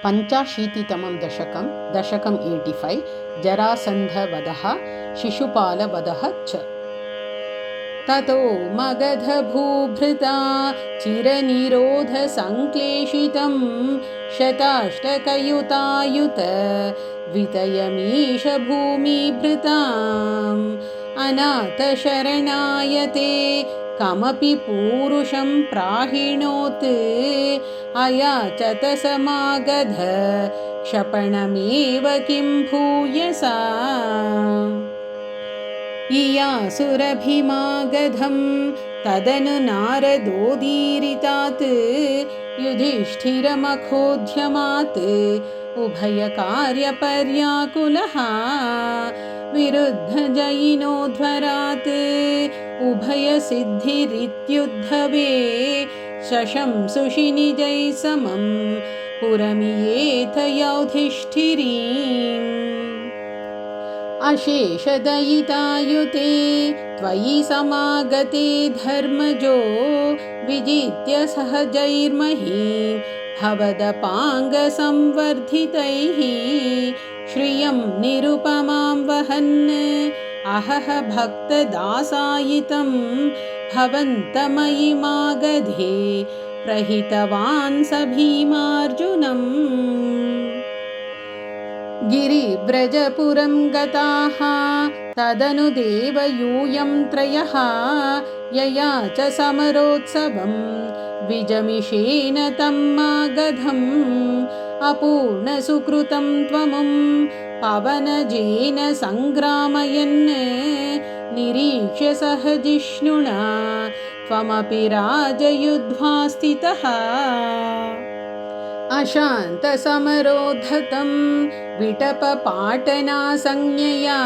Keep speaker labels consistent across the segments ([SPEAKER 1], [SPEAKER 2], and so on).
[SPEAKER 1] पञ्चाशीतितमं दशकम् 85 जरासन्धवधः शिशुपालवधः च। ततो मगधभूभृता चिरनिरोधसङ्क्लेशितं शताष्टकयुतायुत द्वितयमीश भूमिभृताम् अनाथशरणायते कमपि पूरुषं प्राहिणोत् अयाचत समागध क्षपणमेव किं भूयसा इयासुरभिमागधं तदनु नारदोदीरितात् युधिष्ठिरमखोद्यमात् उभयकार्यपर्याकुलः विरुद्धजयिनोध्वरात् उभयसिद्धिरित्युद्भवे शशंसुषि निजैः समं पुरमियेथ युधिष्ठिरीम् अशेषदयितायुते त्वयि समागते धर्मजो विजित्य सहजैर्महीं भवदपाङ्गसंवर्धितैः श्रियं निरुपमां वहन् अहह भक्तदासायितं भवन्तमयि मागधे प्रहितवान् स भीमार्जुनम् गिरिव्रजपुरं गताः तदनु देवयूयं त्रयः यया च समरोत्सवं द्विजमिषेण तं मागधम् अपूर्णसुकृतं त्वमुं पवनजेन सङ्ग्रामयन् निरीक्ष्य सहजिष्णुना त्वमपि राजयुध्वा स्थितः अशान्तसमरोद्धतं विटपपाटनासंज्ञया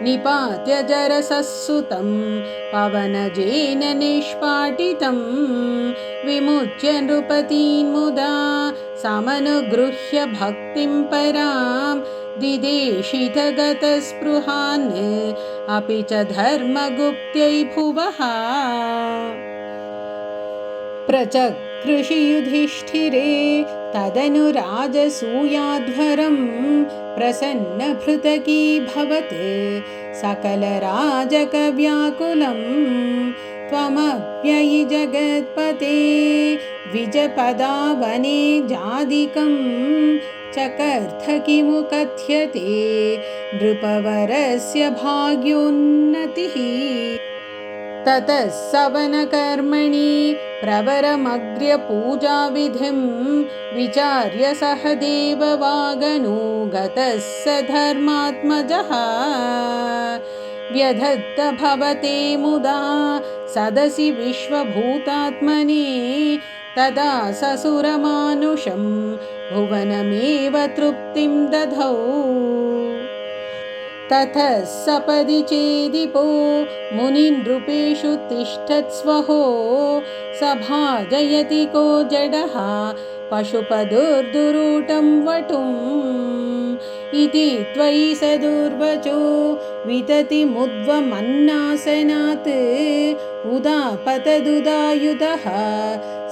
[SPEAKER 1] निपात्य जरसस्सुतं पवनजेन निष्पाटितं विमुच्य नृपतीन्मुदा समनुगृह्य भक्तिं परां दिदेशितगतस्पृहान् अपि च धर्मगुप्त्यै भुवः प्रचकृषि युधिष्ठिरे तदनु राजसूयाध्वरं प्रसन्नभृतकीभवत् सकलराजकव्याकुलं त्वमप्ययि जगत्पते द्विजपदावने जादिकं चकर्थ किमु कथ्यते नृपवरस्य भाग्योन्नतिः ततः सवनकर्मणि प्रवरमग्र्यपूजाविधिं विचार्य सह देववागनो गतः स धर्मात्मजः व्यधत्त भवते मुदा सदसि विश्वभूतात्मने तदा ससुरमानुषं भुवनमेव तृप्तिं दधौ ततः सपदि चेदिपो मुनिनृपेषु तिष्ठत्स्वहो सभाजयति को जडः पशुपदुर्दुरूटं वटुम् इति त्वयि सदुर्वचो विततिमुद्वमन्नासनात् उदापतदुदायुधः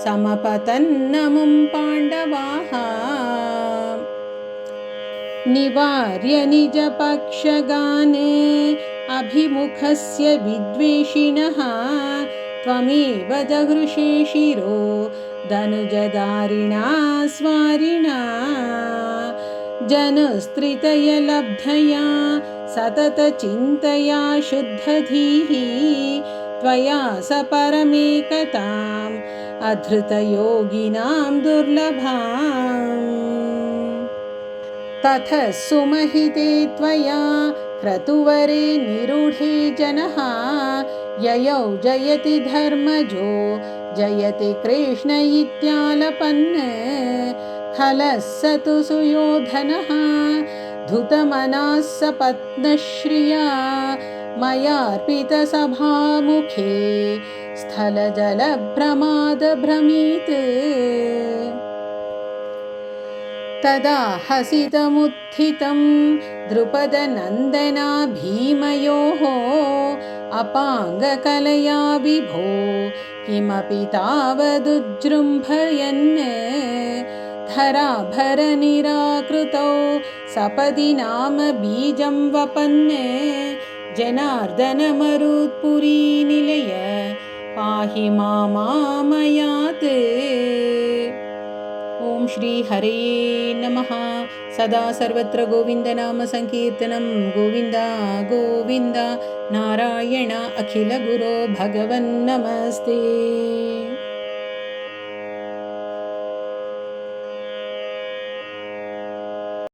[SPEAKER 1] समपतन्नमुं पाण्डवाः निवार्य निजपक्षगान् अभिमुखस्य विद्वेषिणः त्वमेव जगृषे शिरो धनुजदारिणा स्वारिणा जनुस्त्रितयलब्धया सततचिन्तया शुद्धधीः त्वया स परमेकताम् अधृतयोगिनां दुर्लभाम् ततः सुमहिते त्वया क्रतुवरे निरूढे जनः ययौ जयति धर्मजो जयति कृष्ण इत्यालपन् खलः स तु सुयोधनः धृतमनाः सपत्नश्रिया मयार्पितसभामुखे स्थलजलभ्रमादभ्रमीत् तदा हसितमुत्थितं द्रुपदनन्दना भीमयोः अपाङ्गकलया विभो किमपि तावदुज्जृम्भयन् धराभरनिराकृतौ सपदि नाम बीजं वपन् जनार्दनमरुत्पुरीनिलय पाहि मामामयात्। ॐ श्री हरे नमः। सदा सर्वत्र गोविन्दनाम संकीर्तनं गोविन्द गोविन्द। नारायण अखिलगुरो भगवन्नमस्ते।